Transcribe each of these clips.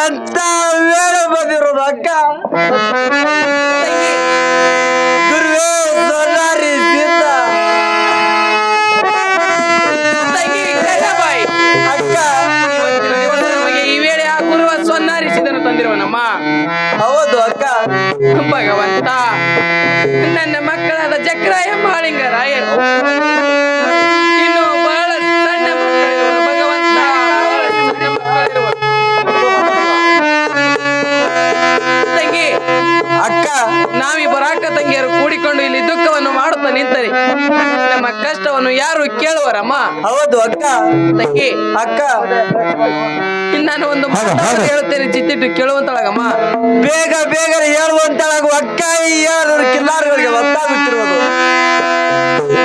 ಎಂತ ವೇಳೆ ಬಂದಿರೋದು ಅಕ್ಕ. ಗುರುವೇ ಸೊನ್ನಾರಿ ಸೀತ ಅಕ್ಕ. ಈ ವೇಳೆ ಆ ಗುರುವ ಸೊನ್ನಾರಿಸಿದನು ತಂದಿರುವನಮ್ಮ. ಹೌದು ಅಕ್ಕ. ಭಗವಂತ, ನನ್ನ ಮಕ್ಕಳಾದ ಜಕ್ರಾಯ ಮಾಳಿಂಗರಾಯರು ಇನ್ನು ಬಹಳ ಸಣ್ಣ ಮಕ್ಕಳಿರುವರು. ಭಗವಂತ, ಬಹಳ ಸಣ್ಣ ಮಕ್ಕಳಿರುವರು. ತಂಗಿ ಅಕ್ಕ, ನಾವಿಬ್ಬರು ಅಕ್ಕ ತಂಗಿಯರು ಕೂಡಿಕೊಂಡು ಇಲ್ಲಿ ದುಃಖವನ್ನು ಮಾಡುತ್ತಾ ನಿಂತರೆ ನಮ್ಮ ಕಷ್ಟವನ್ನು ಯಾರು ಕೇಳುವರಮ್ಮ? ಹೌದು ಅಕ್ಕ. ತಂಗಿ ಅಕ್ಕ, ನಾನು ಒಂದು ಮಾತು ಹೇಳುತ್ತೇನೆ, ಚಿತ್ತಿಟ್ಟು ಕೇಳುವಂತಳಗಮ್ಮ. ಬೇಗ ಬೇಗನೆ ಹೇಳುವಂತಳಗು ಅಕ್ಕ. ಈ ಯಾರು ಕಿಲ್ಲಾರುಗಳಿಗೆ ಒತ್ತಾಗುತ್ತಿರುವುದು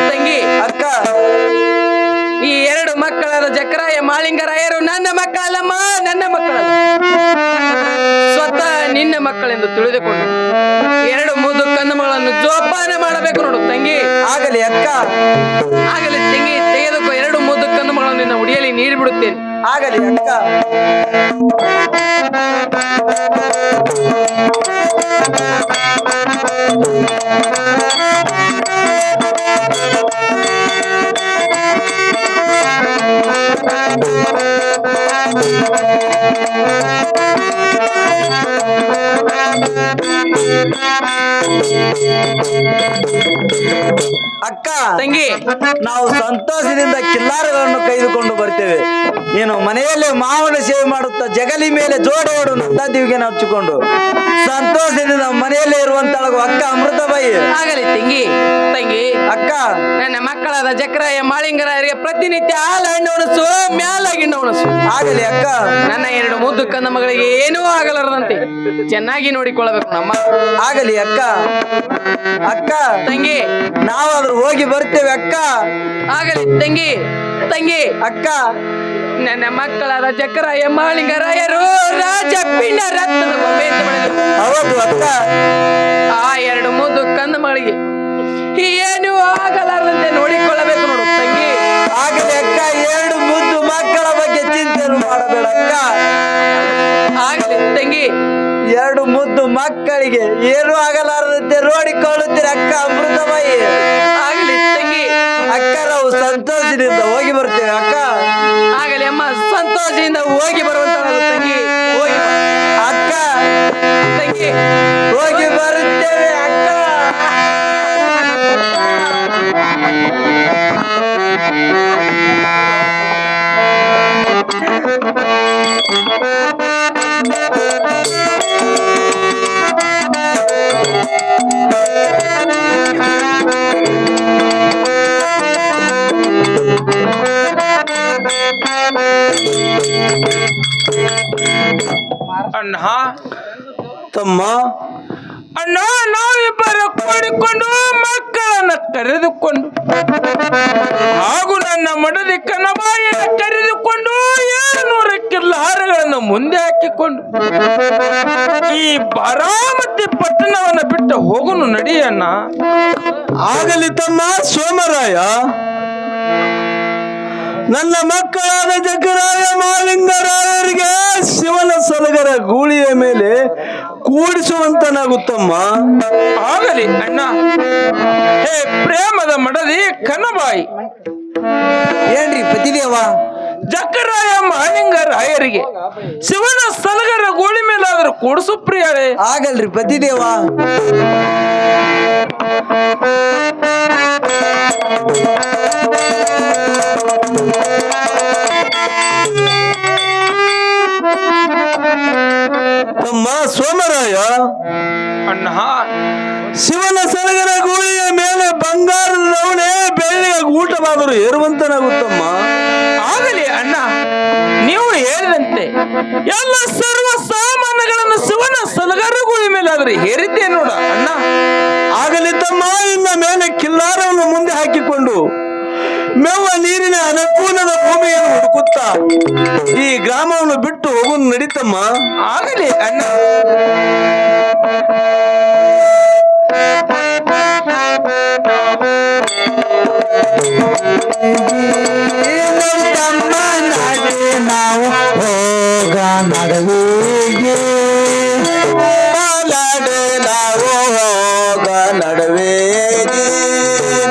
ತಂಗಿ. ಅಕ್ಕ, ಈ ಎರಡು ಮಕ್ಕಳಾದ ಜಕ್ರಾಯ ಮಾಳಿಂಗರಾಯರು ನನ್ನ ಮಕ್ಕಳಲ್ಲಮ್ಮ, ನನ್ನ ಮಕ್ಕಳಲ್ಲ, ಸ್ವತಃ ನಿನ್ನ ಮಕ್ಕಳೆಂದು ತಿಳಿದುಕೊಂಡು ಎರಡು ಮುದ್ದು ಕಣ್ಣುಗಳನ್ನು ಜೋಪಾನ ಮಾಡಬೇಕು ನೋಡು ತಂಗಿ. ಆಗಲಿ ಅಕ್ಕ. ಆಗಲಿ ತಂಗಿ, ತೆಗೆದುಕೋ ಎರಡು ಮುದ್ದು ಕಣ್ಣುಗಳನ್ನು ನಿನ್ನ ಉಡಿಯಲ್ಲಿ ನೀರು ಬಿಡುತ್ತೇನೆ. ಆಗಲಿ ಅಕ್ಕ. ಅಕ್ಕ ತಂಗಿ, ನಾವು ಸಂತೋಷದಿಂದ ಕಿಲ್ಲಾರಗಳನ್ನು ಕೈದುಕೊಂಡು ಬರ್ತೇವೆ. ನೀನು ಮನೆಯಲ್ಲೇ ಮಾವನ ಸೇವೆ ಮಾಡುತ್ತಾ ಜಗಲಿ ಮೇಲೆ ಜೋಡಿ ಓಡು ನಂದಿವಿಗೆ ಹಚ್ಚಿಕೊಂಡು ಸಂತೋಷದಿಂದ ಮನೆಯಲ್ಲೇ ಇರುವಂತಳಗು ಅಕ್ಕ ಅಮೃತಬಾಯಿ. ಆಗಲಿ ತಂಗಿ. ತಂಗಿ ಅಕ್ಕ, ನನ್ನ ಮಕ್ಕಳಾದ ಜಕ್ರಾಯ ಮಾಳಿಂಗರಾಯರಿಗೆ ಪ್ರತಿನಿತ್ಯ ಹಾಲು ಹಣ್ಣು ಉಣಿಸು, ಮ್ಯಾಲಾಗಿಣ್ಣ ಉಣಿಸು. ಆಗಲಿ ಅಕ್ಕ. ನನ್ನ ಎರಡು ಮುದ್ದು ಕಂದ ಮಗಳಿಗೆ ಏನೂ ಆಗಲಾರದಂತೆ ಚೆನ್ನಾಗಿ ನೋಡಿಕೊಳ್ಳಬೇಕು ನಮ್ಮ. ಆಗಲಿ ಅಕ್ಕ. ಅಕ್ಕ ತಂಗಿ, ನಾವಾದ್ರೂ ಹೋಗಿ ಬರ್ತೇವೆ ಅಕ್ಕ. ಆಗಲಿ ತಂಗಿ. ತಂಗಿ ಅಕ್ಕ, ನನ್ನ ಮಕ್ಕಳಾದ ಜಕ್ರಾಯ ಮಾಳಿಂಗರಾಯರು ರಾಜ ಪಿಂಡ ರತ್ನದ ಬೊಂಬೆ ಅಂತ ಮಾಡಿದ್ರು. ಹೌದು ಅಕ್ಕ. ಆ ಎರಡು ಮುದ್ದು ಕಂದ ಮಗಳಿಗೆ ಏನು ಆಗಲಾರದಂತೆ ನೋಡಿಕೊಳ್ಳಬೇಕು ನೋಡು ತಂಗಿ. ಆಗಲಿ ಅಕ್ಕ. ಎರಡು ಮುದ್ದು ಮಕ್ಕಳ ಬಗ್ಗೆ ಚಿಂತೆಯನ್ನು ಮಾಡಬೇಡ ಅಕ್ಕ. ಆಗಲಿ ತಂಗಿ. ಎರಡು ಮುದ್ದು ಮಕ್ಕಳಿಗೆ ಏನು ಆಗಲಾರದಂತೆ ನೋಡಿಕೊಳ್ಳುತ್ತೀರ ಅಕ್ಕ ಅಮೃತಬಾಯಿ. ಆಗಲಿ ತಂಗಿ. ಅಕ್ಕ, ನಾವು ಸಂತೋಷದಿಂದ ಹೋಗಿ ಬರ್ತೇವೆ ಅಕ್ಕ. ಆಗಲಿ ಅಮ್ಮ, ಸಂತೋಷದಿಂದ ಹೋಗಿ ಬರುವಂತ ತಂಗಿ. ಹೋಗಿ ಅಕ್ಕ, ತಂಗಿ, ಹೋಗಿ ಬರುತ್ತೇವೆ ಅಕ್ಕ. ಅಣ್ಣ, ತಮ್ಮ, ಅಣ್ಣ, ನಾವಿಬ್ಬರು ಕೂಡಿಕೊಂಡು ಮಕ್ಕಳನ್ನ ಕರೆದುಕೊಂಡು ಹಾಗೂ ನನ್ನ ಮಡದಿ ಕನಬಾಯಿಯನ್ನು ಕರೆದುಕೊಂಡು 700 ಕಿಲ್ಲಾರಗಳನ್ನು ಮುಂದೆ ಹಾಕಿಕೊಂಡು ಈ ಬಾರಾಮತಿ ಪಟ್ಟಣವನ್ನು ಬಿಟ್ಟು ಹೋಗುನು ನಡಿಯಣ್ಣ. ಆಗಲಿ ತಮ್ಮ ಸೋಮರಾಯ. ನನ್ನ ಮಕ್ಕಳಾದ ಜಕರಾಯ ಮಾಲಿಂಗರಾಯರಿಗೆ ಶಿವನ ಸಲಗರ ಗೂಳಿಯ ಮೇಲೆ ಕೂಡಿಸುವಂತನಾಗುತ್ತಮ್ಮ. ಆಗಲಿ ಅಣ್ಣ. ಹೇ ಪ್ರೇಮದ ಮಡದಿ ಕನಬಾಯಿ, ಏನ್ರಿ ಪತಿದೇವ? ಜಕರಾಯ ಮಾಲಿಂಗರಾಯರಿಗೆ ಶಿವನ ಸಲಗರ ಗೂಳಿ ಮೇಲಾದ್ರೂ ಕೂಡಿಸು ಪ್ರಿಯರೇ. ಆಗಲ್ರಿ ಪತಿದೇವ. ತಮ್ಮ ಸೋಮರಾಯ, ಅಣ್ಣ, ಶಿವನ ಸಲಗರ ಗೂಳಿಯ ಮೇಲೆ ಬಂಗಾರದ ನವಣೆ ಬೆಳ್ಳಿಯ ಊಟವಾದರೂ ಏರುವಂತನಾಗುತ್ತಮ್ಮ. ಆಗಲಿ ಅಣ್ಣ, ನೀವು ಹೇಳಿದಂತೆ ಎಲ್ಲ ಸರ್ವ ಸಾಮಾನುಗಳನ್ನು ಶಿವನ ಸಲಗರಗುಳಿ ಮೇಲಾದ್ರೆ ಹೇರಿದ್ದೆ ನೋಡ ಅಣ್ಣ. ಆಗಲಿ ತಮ್ಮ. ಇನ್ನ ಮೇಲೆ ಕಿಲ್ಲಾರವನ್ನು ಮುಂದೆ ಹಾಕಿಕೊಂಡು ಮೆವ್ವ ನೀರಿನ ಅನುಕೂಲದ ಭೂಮಿಯನ್ನು ಹುಡುಕುತ್ತಾ ಈ ಗ್ರಾಮವನ್ನು ಬಿಟ್ಟು ಹೋಗುವುದು ನಡೀತಮ್ಮ. ಆಗಲಿ ಅಣ್ಣ. ನಾವು ಹೋಗ ನಡುವೆ ನಡುವಿಗೆ ನಾಡೆ ನಾವು ಹೋಗ ನಡುವಿಗೆ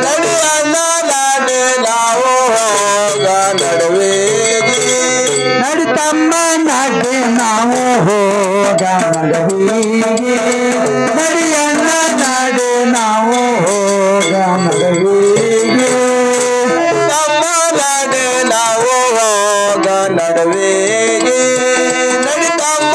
ನಡಿಯಣ್ಣ ನಾಡೆ ನಾವು ಹೋಗ ನಡುವಿಗೆ ನಡಿತಮ್ಮ ನಾಡೆ ನಾವು ಹೋಗ ನಡುವಿಗೆ ನಡಿಯಣ್ಣ ನಾಡೆ ನಾವು ಹೋಗ ನಡುವಿಗೆ ತಮ್ಮ ನಾಡೆ ನಾವು ಹೋಗ ನಡುವಿಗೆ ನಡಿತಮ್ಮ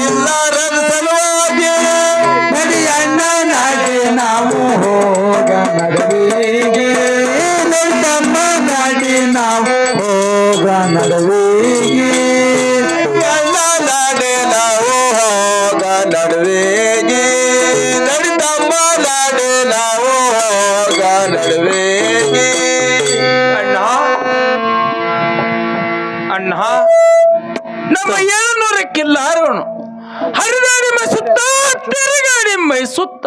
ಎಲ್ಲರ ಸಲುವಾಗಿ ನಡಿಯಣ್ಣ ನಾಡಿ ನಾವು ಹೋಗ ನಡುವಿಗೆ ನಡಿತಮ್ಮ ನಾಡಿ ನಾವು ಹೋಗ ನಡುವಿಗೆ ಅಣ್ಣ ನಾಡಿ ನಾವು ಹೋಗ ನಡುವಿಗೆ ನಡಿತಮ್ಮ ನಾಡಿ ನಾವು ಹೋಗ ನಡುವಿಗೆ ಅಣ್ಣ ಅಣ್ಣ ನಮ್ಮ 700 ಕಿಲ್ಲಾರೋಣ ಹರಿದಾಡಿ ಮೈ ಸುತ್ತ ತಿರುಗಾಡಿ ಮೈ ಸುತ್ತ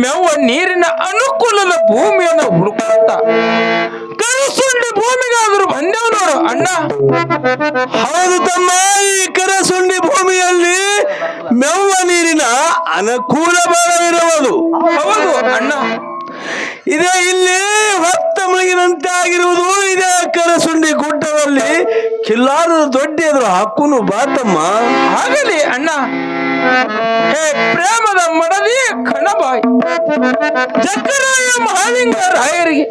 ಮೇವ ನೀರಿನ ಅನುಕೂಲದ ಭೂಮಿಯನ್ನು ಹುಡುಕುತ್ತ ಕರಸುಂಡಿ ಭೂಮಿಗಾದರೂ ಬಂದೆವು ನೋಡು ಅಣ್ಣ. ಹೌದು ತಮ್ಮ, ಈ ಕರಸುಂಡಿ ಭೂಮಿಯಲ್ಲಿ ಮೆವ್ವ ನೀರಿನ ಅನುಕೂಲ ಬರವಿರುವುದು. ಹೌದು ಅಣ್ಣ, ಇದೇ ಇಲ್ಲಿ ಹೊತ್ತ ಮುಳುಗಿದಂತೆ ಆಗಿರುವುದು. ಇದೇ ಕರಸುಂಡಿ ಗುಡ್ಡದಲ್ಲಿ ಕಿಲ್ಲಾರದ ದೊಡ್ಡ ಎದುರು ಹಾಕುನು ಬಾತಮ್ಮ. ಆಗಲಿ ಅಣ್ಣ. ಹೇ ಪ್ರೇಮದ ಮಡದಿ ಕಣಬಾಯಿ ಜಕ್ಕರಾಯ ಮಹಾಲಿಂಗ ರಾಯರಿಗೆ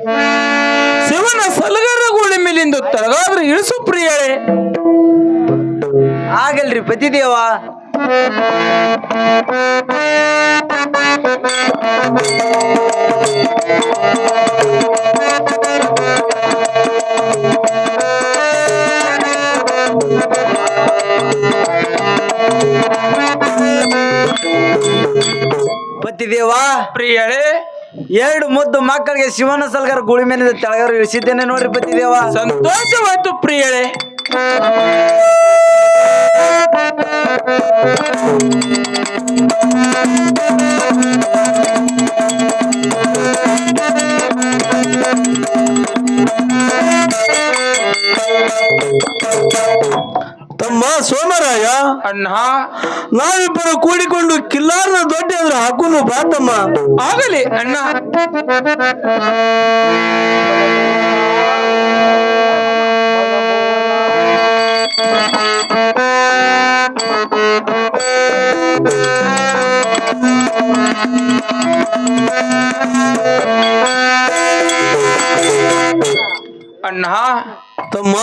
ಶಿವನ ಸಲಗರಗುಳಿ ಮೇಲಿಂದು ತಳಗಾದ್ರೆ ಇಳಿಸು ಪ್ರಿಯಳೇ. ಆಗಲ್ರಿ ಪತಿದೇವ. ಪತಿದೇವ ಪ್ರಿಯಳೇ, 2 ಮುದ್ದು ಮಕ್ಕಳಿಗೆ ಶಿವನ ಸಲ್ಗರ ಗುಳಿ ಮೇಲಿಂದ ತೆಳಗಾರು ಇಳಿಸಿದ್ದೇನೆ ನೋಡ್ರಿ ಪತಿದೇವ. ಸಂತೋಷವಾಯ್ತು ಪ್ರಿಯಳೇ. ತಮ್ಮ ಸೋಮರಾಯ, ಅಣ್ಣ ನಾವಿಬ್ಬರು ಕೂಡಿಕೊಂಡು ಕಿಲ್ಲಾರದ ದೊಡ್ಡ ಎದುರು ಹಾಕುನು ಬಾತಮ್ಮ. ಆಗಲಿ ಅಣ್ಣ. ಅಣ್ಣ ತಮ್ಮ,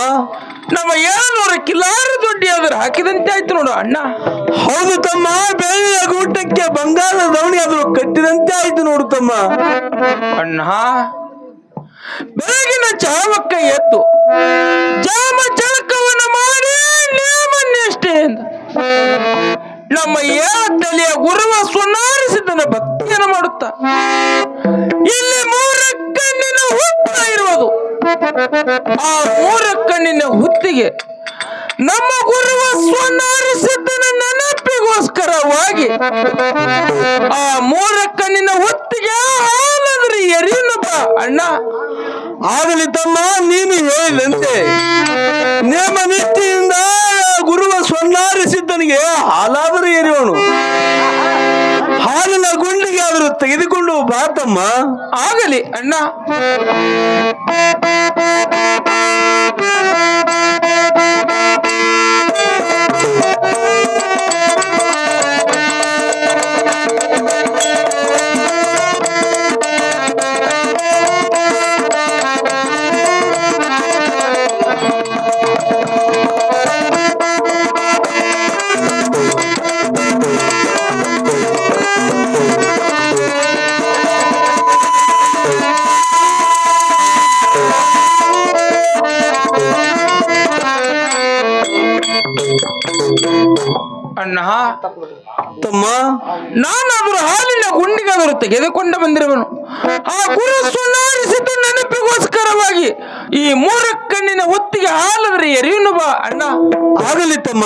ನಮ್ಮ 700 ಕಿಲಾರ ದೊಡ್ಡಿ ಆದ್ರೆ ಹಾಕಿದಂತೆ ಆಯ್ತು ನೋಡು ಅಣ್ಣ. ಹೌದು ತಮ್ಮ, ಬೆಳ್ಳಿಯ ಗೂಟಕ್ಕೆ ಬಂಗಾರದ ದವಣಿ ಆದ್ರೂ ಕಟ್ಟಿದಂತೆ ಆಯ್ತು ನೋಡು ತಮ್ಮ. ಅಣ್ಣ ಬೆಳಗಿನ ಜಾವಕ್ಕ ಎದ್ದು ಜಾಮ ಜಳಕವನ್ನು ಮಾಡಿ ನೇಮನ್ನಿಷ್ಠೆಯಿಂದ ನಮ್ಮ ತಲೆಯ ಗುರುವ ಸುನಾರಿಸಿದ್ದನ ಭಕ್ತಿಯನ್ನು ಮಾಡುತ್ತಾ ಇಲ್ಲಿ 3 ಕಣ್ಣಿನ ಹುತ್ತ ಇರುವುದು. ಆ 3 ಕಣ್ಣಿನ ಹುತ್ತಿಗೆ ನಮ್ಮ ಗುರುವ ಸ್ವನಾರಿಸಿದ್ದನ ನೆನಪಿಗೋಸ್ಕರವಾಗಿ ಆ 3 ಕಣ್ಣಿನ ಹೊತ್ತಿಗೆ ಹಾಲಾದ್ರೆ ಎರಿಯುನ ಬಾ ಅಣ್ಣ. ಆಗಲಿ ತಮ್ಮ, ನೀನು ಹೇಳಿದಂತೆ ನೇಮ ನಿಷ್ಠೆಯಿಂದ ಗುರುವ ಸ್ವನ್ನಾರಿಸಿದ್ದನಿಗೆ ಹಾಲಾದರೂ ಎರಿಯೋಣ. ಹಾಲಿನ ಗುಂಡಿಗೆ ಆದರೂ ತೆಗೆದುಕೊಂಡು ಬಾತಮ್ಮ. ಆಗಲಿ ಅಣ್ಣ. ಅಣ್ಣ ತಮ್ಮ, ನಾನಾದರೂ ಹಾಲಿನ ಗುಂಡಿಗಾದರೂ ತೆಗೆದುಕೊಂಡು ಬಂದಿರುವನು. ಆ ಗುರು ಸುನಾರಿಸಿದ ನೆನಪಿಗೋಸ್ಕರವಾಗಿ ಈ 3 ಕಣ್ಣಿನ ಹೊತ್ತಿಗೆ ಹಾಲಾದ್ರೆ ಎರಿಯುನು ಬಾ ಅಣ್ಣ. ಆಗಲಿ ತಮ್ಮ.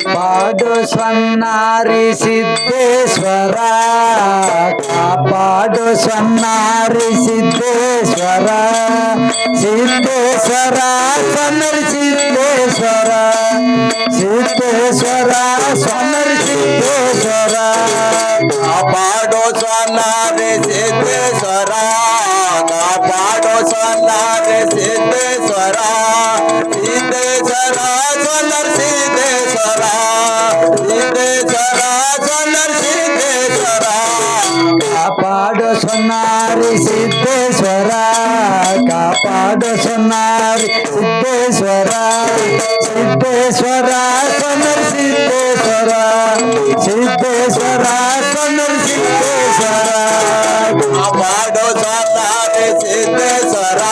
ಪಾಡು ಸ್ವನ್ನಾರಿ ಸಿದ್ದೇಶ್ವರ ಕಾಪಾಡು ಸ್ವನ್ನಾರಿ ಸಿದ್ದೇಶ್ವರ ಸಿದ್ದೇಶ್ವರ ಸ್ವನ್ನರಿ ಸಿದ್ದೇಶ್ವರ ಸಿದ್ದೇಶ್ವರ ಸ್ವನ್ನರಿ ಸಿದ್ದೇಶ್ವರ ಕಾಪಾಡು ಸ್ವನ್ನಾರಿ ಸಿದ್ದೇಶ್ವರ ಕಾಪಾಡು ಸ್ವನ್ನಾರಿ ಸಿದ್ದೇಶ್ವರ ಸಿದ್ದೇಶ್ವರ ಸ್ವನ್ನರಿ ಸಿದ್ದೇಶ್ವರ ಸಿದ್ದೇಶ್ವರ ಸ್ವನ್ನರಿ ಸಿದ್ದೇಶ್ವರ ಕಾಪಾಡು ಸ್ವನ್ನಾರಿ ಸಿದ್ದೇಶ್ವರ ಕಾಪಾಡು ಸ್ವನ್ನಾರಿ ಸಿದ್ದೇಶ್ವರ ಸಿದ್ದೇಶ್ವರ ಸ್ವನ್ನರಿ ಸಿದ್ದೇಶ್ವರ ಸಿದ್ದೇಶ್ವರ ಸ್ವನ್ನರಿ ಸಿದ್ದೇಶ್ವರ ಕಾಪಾಡು ಸ್ವನ್ನಾರಿ ಸಿದ್ದೇಶ್ವರ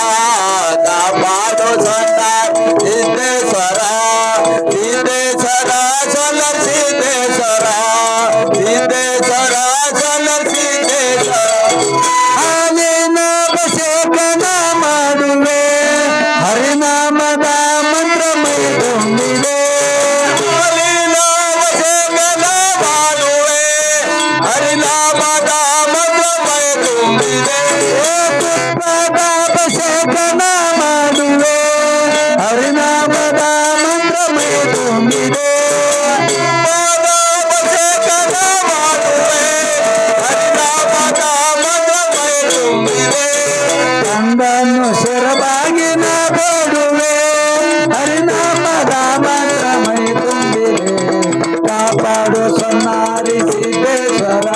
ಕಾಪಾಡು ಸ್ವನ್ನಾರಿ ಸಿದ್ದೇಶ್ವರ ಸಿದ್ದೇಶ್ವರ ಸ್ವನ್ನರಿ ಸಿದ್ದೇಶ್ವರ ಸಿದ್ದೇಶ್ವರ ಸ್ವನ್ನರಿ ಸಿದ್ದೇಶ್ವರ ಹಾಲಿನ ಅಭಿಷೇಕನ ಮಾಡುವೆ ಹರಿನಾಮದ ಮಂತ್ರ ಮೈ ತುಂಬಿದೆ ಹಾಲಿನ ಅಭಿಷೇಕನ ಮಾಡುವೆ ಹರಿನಾಮದ ಮಂತ್ರ ಮೈ ತುಂಬಿದೆ ತುಪ್ಪದ ಅಭಿಷೇಕನ ಮಾಡುವೆ ಹರಿನಾಮದ ಮಂತ್ರ ಮೈ ತುಂಬಿದೆ ತುಪ್ಪದ ಅಭಿಷೇಕನ ಮಾಡುವೆ ಹರಿನಾಮದ ಮಂತ್ರ ಮೈ ತುಂಬಿದೆ ಕಂದನ್ನು ಶಿರಬಾಗಿನ ಬೇಡುವೆ ಹರಿನಾಮದ ಮಂತ್ರ ಮೈ ತುಂಬಿದೆ ಕಾಪಾಡು ಸನ್ನಾರಿ ಸಿದ್ದೇಶ್ವರ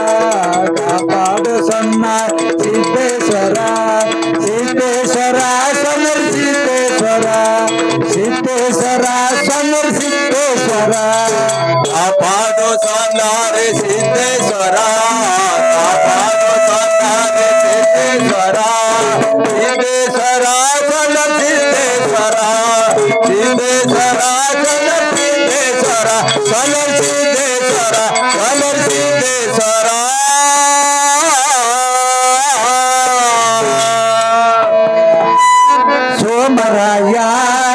ಕಾಪಾಡು ಸನ್ನಾರಿ ಸಿದ್ದೇಶ್ವರ ಸಿದ್ದೇಶ್ವರ ಸನ್ನರಿ ಸಿದ್ದೇಶ್ವರ ಸಿದ್ದೇಶ್ವರ ಸನ್ನರಿ ಸಿದ್ದೇಶ್ವರ ಕಾಪಾಡು ಸನ್ನಾರಿ ಸಿದ್ದೇಶ್ವರ ಕಾಪಾಡು ಸನ್ನಾರಿ ಸಿದ್ದೇಶ್ವರ ಸಿದ್ದೇಶ್ವರ ಸನ್ನರಿ ಸಿದ್ದೇಶ್ವರ ಸಿದ್ದೇಶ್ವರ ಸನ್ನರಿ ಸಿದ್ದೇಶ್ವರ ಸನ್ನರಿ ಸಿದ್ದೇಶ್ವರ ಸನ್ನರಿ ಸಿದ್ದೇಶ್ವರ ಸೋಮರಾಯ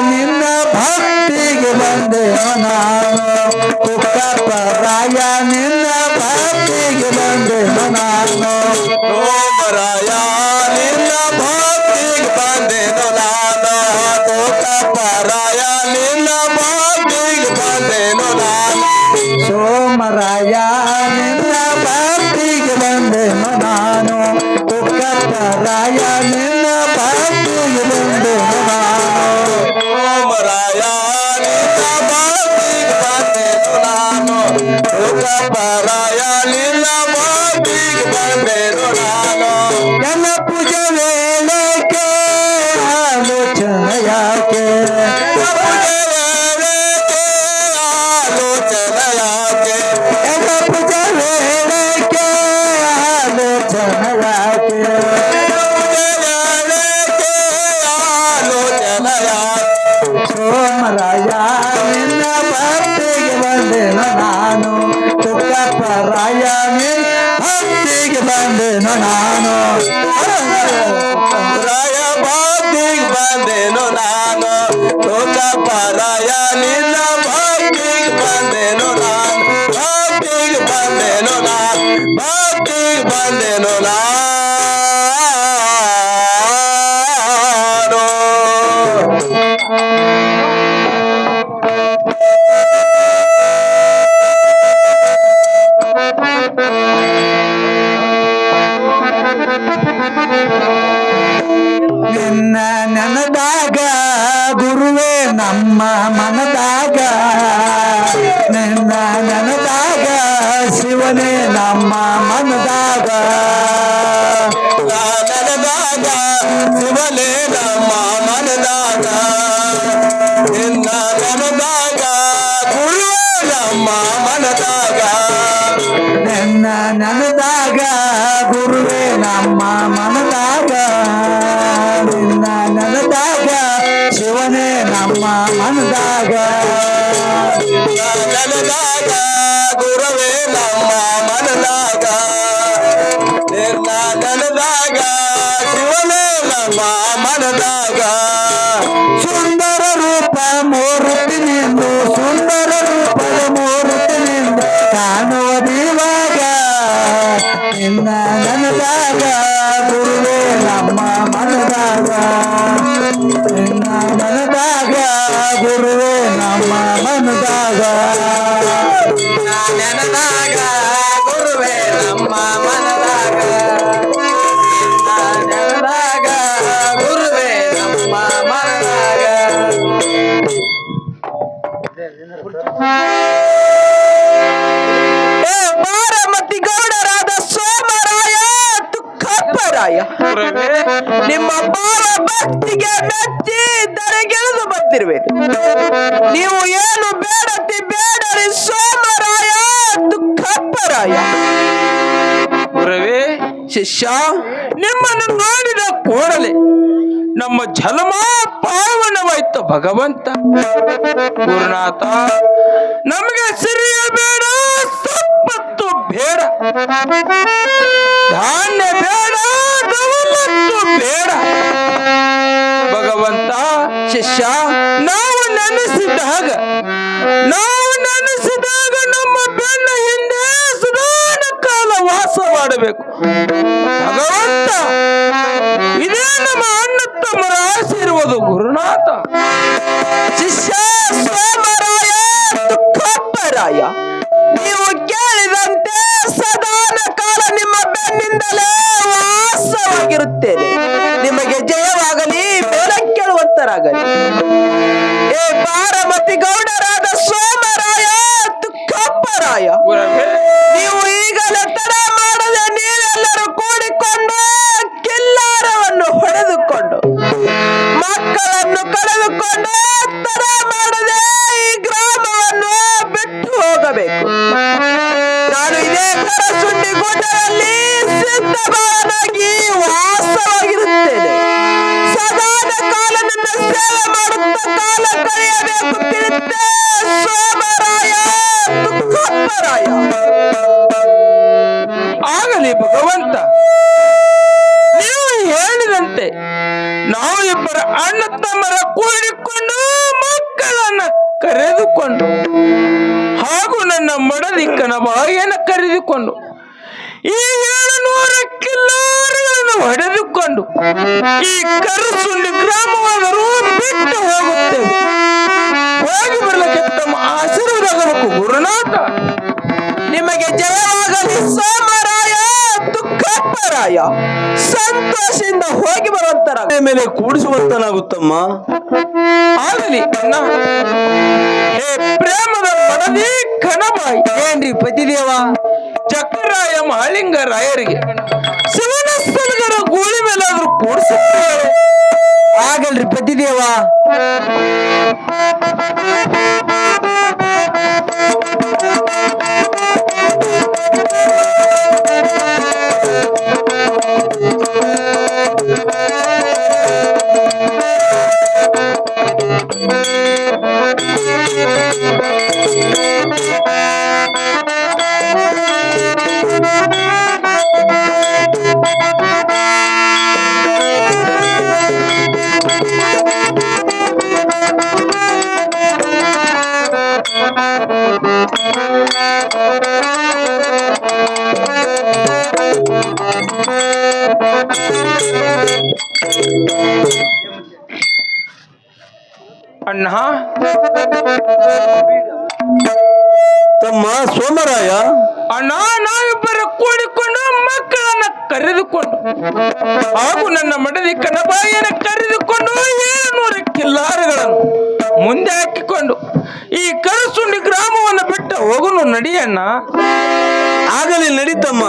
ನಿನ್ನ ಭಕ್ತಿಗೆ ಬಂದೆ ನಾನು ತುಕ್ಕಪ್ಪರಾಯ ನಿನ್ನ ಭಕ್ತಿಗೆ ಬಂದೆ ನಾನು ಸೋಮರಾಯ ನಿನ್ನ ಭಕ್ತಿಗೆ ಬಂದೆನು ನಾನು ತುಕ್ಕಪ್ಪರಾಯ ನಿನ್ನ ಭಕ್ತಿಗೆ ಬಂದೆನು ನಾನು ಸೋಮರಾಯ ನಿನ್ನ ಭಕ್ತಿಗೆ ಬಂದೆನು ನಾನು ತುಕ್ಕಪ್ಪರಾಯ ನಿನ್ನ ಭಕ್ತಿಗೆ ಬಂದೆನು ನಾನು ಸೋಮರಾಯ ನಿನ್ನ ಭಕ್ತಿಗೆ ಬಂದೆನು ನಾನು ತುಕ್ಕಪ್ಪರಾಯ ನಿನ್ನ ಭಕ್ತಿಗೆ ಬಂದೆನು ನಾನು ನನ್ನ ಪೂಜೆ ವೇಳೆಗೆ ಆಲೋಚನೆ ಯಾಕೆ ಆಲೋಚನೆ ಯಾಕೆ ನನ್ನ ಪೂಜೆ ವೇಳೆಗೆ ಆಲೋಚನೆ ಯಾಕೆ ಆಲೋಚನೆ ಯಾಕೆ ಸೋಮರಾಯ ನಿನ್ನ ಭಕ್ತಿಗೆ ಬಂದೆನು ನಾನು ತುಕ್ಕಪ್ಪರಾಯ ನಿನ್ನ ಭಕ್ತಿಗೆ ಬಂದೆನು ನಾನು ರಾಯ ಭಕ್ತಿಗೆ ಬಂದೆನು ನಾನು ತುಕ್ಕಪ್ಪರಾಯ ನಿನ್ನ ಭಕ್ತಿಗೆ ಬಂದೆನು ನಾನು ಭಕ್ತಿಗೆ ಬಂದೆನು ನಾನು ಭಕ್ತಿಗೆ ಬಂದೆನು ನಾನು ನಿನ್ನ ನೆನದಾಗ ಗುರುವೇ ನಮ್ಮ ಮನದಾಗ ನಿನ್ನ ನೆನದಾಗ ಶಿವನೇ ನಮ್ಮ ಮನದಾಗ ನೆನದಾಗ ಶಿವನೇ ನಮ್ಮ ಮನದಾಗ ನಿನ್ನ ನೆನದಾಗ ಗುರುವೇ ನಮ್ಮ ಮನದಾಗ ನಿನ್ನ ನೆನದಾಗ ಗುರುವೇ ನಮ್ಮ ಮನದಾಗ ಮನದಾಗ ನೆಲದಾಗ ಗುರುವೇ ನಮ್ಮ ಮನದಾಗ ನೆಲದಾಗ ಶಿವನೇ ನಮ್ಮ ಮನದಾಗ ಸುಂದರ ರೂಪ ಮೂರುತಿನಿಂದು ಸುಂದರ ರೂಪದ ಮೂರುತಿನಿಂದ ಕಾಣುವುದಿವಾಗ ನಿನ್ನ ನನದಾಗ ಗುರುವೇ ನಮ್ಮ ಮನದಾಗ ನಿನ್ನ ಮನದಾಗ ಗುರುವೇ ನಮ್ಮ ಮನದಾಗ ನೆನದಾಗ ಗುರುವೇ ನಮ್ಮ ಮನದಾಗ ನೆನದಾಗ ಗುರುವೇ ನಮ್ಮ ಮನದಾಗ ಬಾರಾಮತಿ ಗೌಡರಾದ ಸೋಮರಾಯ ತುಕ್ಕಪ್ಪರಾಯ ನಿಮ್ಮ ಭಾವ ಭಕ್ತಿಗೆ ಮೆಚ್ಚಿ ದರೆಗೆಳೆದು ಬಂದಿರುವೆನು. ನೀವು ಏನು ಬೇಡತಿ ಬೇಡರಿ ಸೋಮರಾಯ ತುಕ್ಕಪ್ಪರಾಯ. ಗುರುವೇ ಶಿಷ್ಯ, ನಿಮ್ಮನ್ನು ನೋಡಿದ ಕೂಡಲೇ ನಮ್ಮ ಜನ್ಮ ಪಾವನವಾಯ್ತು ಭಗವಂತ. ಗುರುನಾಥ, ನಮಗೆ ಸಿರಿಯ ಬೇಡ, ಸಂಪತ್ತು ಬೇಡ, ಧಾನ್ಯ ಬೇಡ, ದೌಲತ್ತು ಬೇಡ. ಭಗವಂತ, ಶಿಷ್ಯ, ನಾವು ನೆನೆಸಿದಾಗ ನಮ್ಮ ಬೆನ್ನ ಹಿಂದೆ ಸುಧಾನ ಕಾಲ ವಾಸ ಮಾಡಬೇಕು. ಭಗವಂತ, ಇದೇ ನಮ್ಮ ಅಣ್ಣ ತಮ್ಮರ ಆಸೆ ಇರುವುದು ಗುರುನಾಥ. ಶಿಷ್ಯ ಸೋಮರಾಯ ತುಕ್ಕಪ್ಪರಾಯ, ನೀವು ಕೇಳಿದಂತೆ ಸದಾನ ಕಾಲ ನಿಮ್ಮ ಬೆನ್ನಿಂದಲೇ ವಾಸವಾಗಿರುತ್ತೇನೆ. ನಿಮಗೆ ಜಯವಾಗಲಿ, ಮೇಲಕ್ಕೇಳುವಂತರಾಗಲಿ. ಏ ಬಾರಾಮತಿ ಗೌಡರಾದ ಸೋಮರಾಯ ತುಕ್ಕಪ್ಪರಾಯ, ನೀವು ಈಗಲೇ ತಡ ಮಾಡದೆ ನೀವೆಲ್ಲರೂ ಕೂಡಿಕೊಂಡು ಕಿಲ್ಲಾರವನ್ನು ಹೊಡೆದುಕೊಂಡು ಮಕ್ಕಳನ್ನು ಕಳೆದುಕೊಂಡು ತಡ ಮಾಡದೆ ಈ ಗ್ರಾಮವನ್ನು ಬಿಟ್ಟು ಹೋಗಬೇಕು. ನಾನು ಇದೇ ಕರಸುಂಡಿ ಗುಡ್ಡದಲ್ಲಿ ಸಿದ್ಧಬಾಳನಾಗಿ ವಾಸವಾಗಿರುತ್ತೇನೆ. ಸದಾನ ಕಾಲ ನನ್ನ ಸೇವೆ ಮಾಡುತ್ತಾ ಕಾಲ ಕಳೆಯಬೇಕು. ತಿಳಿತೆ ಸೋಮರಾಯ ತುಕ್ಕಪ್ಪರಾಯ. ಆಗಲಿ ಭಗವಂತ, ನೀವು ಹೇಳಿದಂತೆ ನಾವು ಇಬ್ಬರ ಅಣ್ಣ ತಮ್ಮರ ಕೂಡಿಕೊಂಡು ಮಕ್ಕಳನ್ನ ಕರೆದುಕೊಂಡು ಹಾಗೂ ನನ್ನ ಮಡದಿಕ್ಕನ ಬಾಯಿಯನ್ನು ಕರೆದುಕೊಂಡು ಈ 700 ಕಿಲ್ಲಾರಿಗಳನ್ನು ಹೊಡೆದುಕೊಂಡು ಈ ಕರಸುಂಡಿ ಗ್ರಾಮವಾದರೂ ಬಿಟ್ಟು ಹೋಗುತ್ತೇವೆ. ಹೋಗಿ ಬರಲಿಕ್ಕೆ ತಮ್ಮ ಆಶೀರ್ವಾದಬೇಕು ಗುರುನಾಥ. ನಿಮಗೆ ಜಯವಾಗಲಿ ಸೋಮರಾಯ ತುಕ್ಕಪ್ಪರಾಯ. ಸಂತೋಷದಿಂದ ಹೋಗಿ ಬರುವಂತರ ಮೇಲೆ ಕೂಡಿಸುವಂತನಾಗುತ್ತಮ್ಮ. ಆಗಲಿ ಅಣ್ಣ. ಹೇ ಪ್ರೇಮದ ಮಡದಿ ಕಣಬಾಯಿ, ಏನ್ರಿ ಪತಿದೇವ? ಚಕ್ರಾಯ ಮಹಾಲಿಂಗರಾಯರಿಗೆ ಶಿವನ ಸ್ಥಳದರ ಗೂಳಿ ಮೇಲಾದ್ರೂ ಕೂಡಿಸುತ್ತೇವೆ. ಆಗಲ್ರಿ ಪತಿದೇವ. ಅಣ್ಣ, ತಮ್ಮ ಸೋಮರಾಯ, ಅಣ್ಣ, ನಾವಿಬ್ಬರು ಕೂಡಿಕೊಂಡು ಮಕ್ಕಳನ್ನ ಕರೆದುಕೊಂಡು ಹಾಗೂ ನನ್ನ ಮಡದಿ ಕಣಬಾಯಿಯನ್ನು ಕರೆದುಕೊಂಡು 700 ಕಿಲ್ಲಾರಗಳನ್ನು ಮುಂದೆ ಹಾಕಿಕೊಂಡು ಈ ಕರಸುಂಡಿ ಗ್ರಾಮವನ್ನು ಬಿಟ್ಟು ಹೋಗುನು ನಡಿಯಣ್ಣ. ಆಗಲಿ ನಡೀತಮ್ಮ.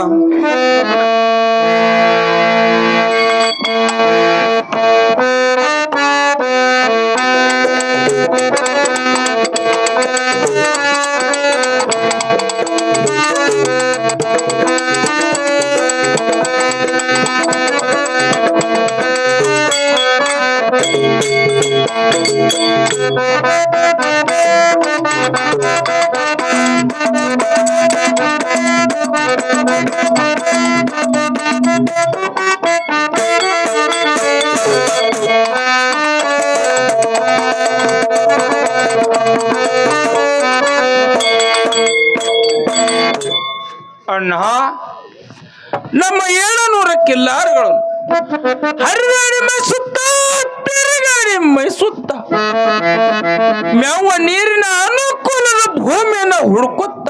ಅಣ್ಣ ನಮ್ಮ 700 ಕಿಲ್ಲಾರಿಗಳು ಹರಿದಾಡಿ ಮೈಸುತ್ತ ತಿರುಗಾಡಿ ಮೈಸುತ್ತ ಮ್ಯಾವ ನೀರಿನ ಅನುಕೂಲದ ಭೂಮಿಯನ್ನ ಹುಡುಕುತ್ತ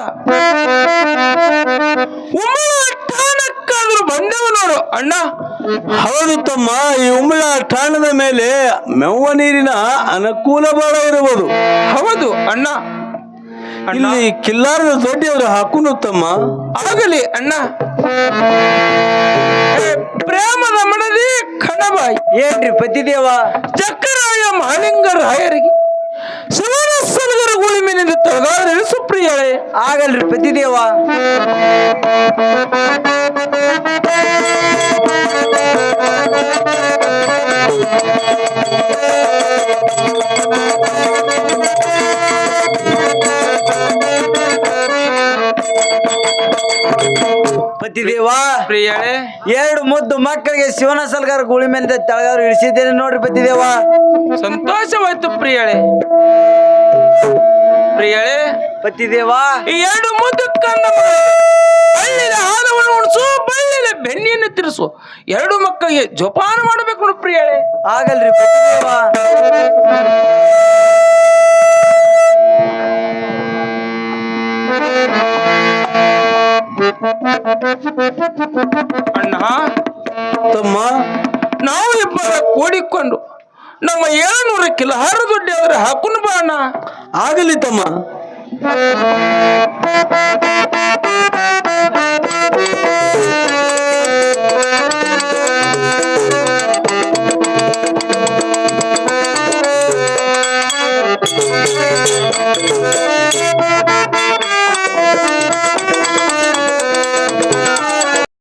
ಠಾಣಕ್ಕಾದ್ರೂ ಬಂದೆವು ನೋಡು ಅಣ್ಣ. ಹೌದು ತಮ್ಮ, ಈ ಉಂಬಳ ಠಾಣದ ಮೇಲೆ ಮೆವ್ವ ನೀರಿನ ಅನುಕೂಲ ಬಹಳ ಇರಬಹುದು. ಹೌದು ಅಣ್ಣ. ಇಲ್ಲಿ ಕಿಲ್ಲಾರದ ದೊಡ್ಡವರು ಹಾಕುನು ತಮ್ಮ. ಆಗಲಿ ಅಣ್ಣ. ಪ್ರೇಮದ ಮನದಿ ಕಣಬಾಯಿ ಏನ್ರಿ ಪತಿದೇವ? ಚಕ್ಕರಾಯ ಮಹಾಲಿಂಗರಾಯರಿಗೆ ಶಿವನ ಸಲಗರ ಗುಳಿಮಿನಿಂದ ತೊಲಗಾದ ಸುಪ್ರಿಯಳೆ. ಆಗಲ್ರಿ ಪತಿದೇವ. ಪತಿದೇವ, ಪ್ರಿಯಳೆ, 2 ಮುದ್ದು ಮಕ್ಕಳಿಗೆ ಶಿವನ ಸಲ್ಗಾರ ಗುಳಿ ಮೇಲೆ ತೆಳಗಾದ್ರು ಇಳಿಸಿದ್ದೇನೆ ನೋಡ್ರಿ ಪತಿದೇವ. ಸಂತೋಷವಾಯ್ತು ಪ್ರಿಯಳೆ. ಪ್ರಿಯಳೆ, ಪತಿದೇವ, ಈ 2 ಮುದ್ದು ಕನ್ನ ಬಳ್ಳಿನ ಹಾಲವನ್ನು ಉಣಿಸು, ಬಳ್ಳಿನ ಬೆನ್ನಿಯನ್ನು ತಿರ್ಸು. 2 ಮಕ್ಕಳಿಗೆ ಜೋಪಾನ ಮಾಡಬೇಕು ನೋಡಿ ಪ್ರಿಯಳೆ. ಆಗಲ್ರಿ ಪತಿದೇವ. ಅಣ್ಣ ತಮ್ಮ, ನಾವು ಇಬ್ಬರ ಕೂಡಿಕೊಂಡು ನಮ್ಮ 700 ಕಿಲಹಾರ ದುಡ್ಡು ಆದ್ರೆ ಹಾಕೊಂಡು ಬಾ ಅಣ್ಣ. ಆಗಲಿ ತಮ್ಮ.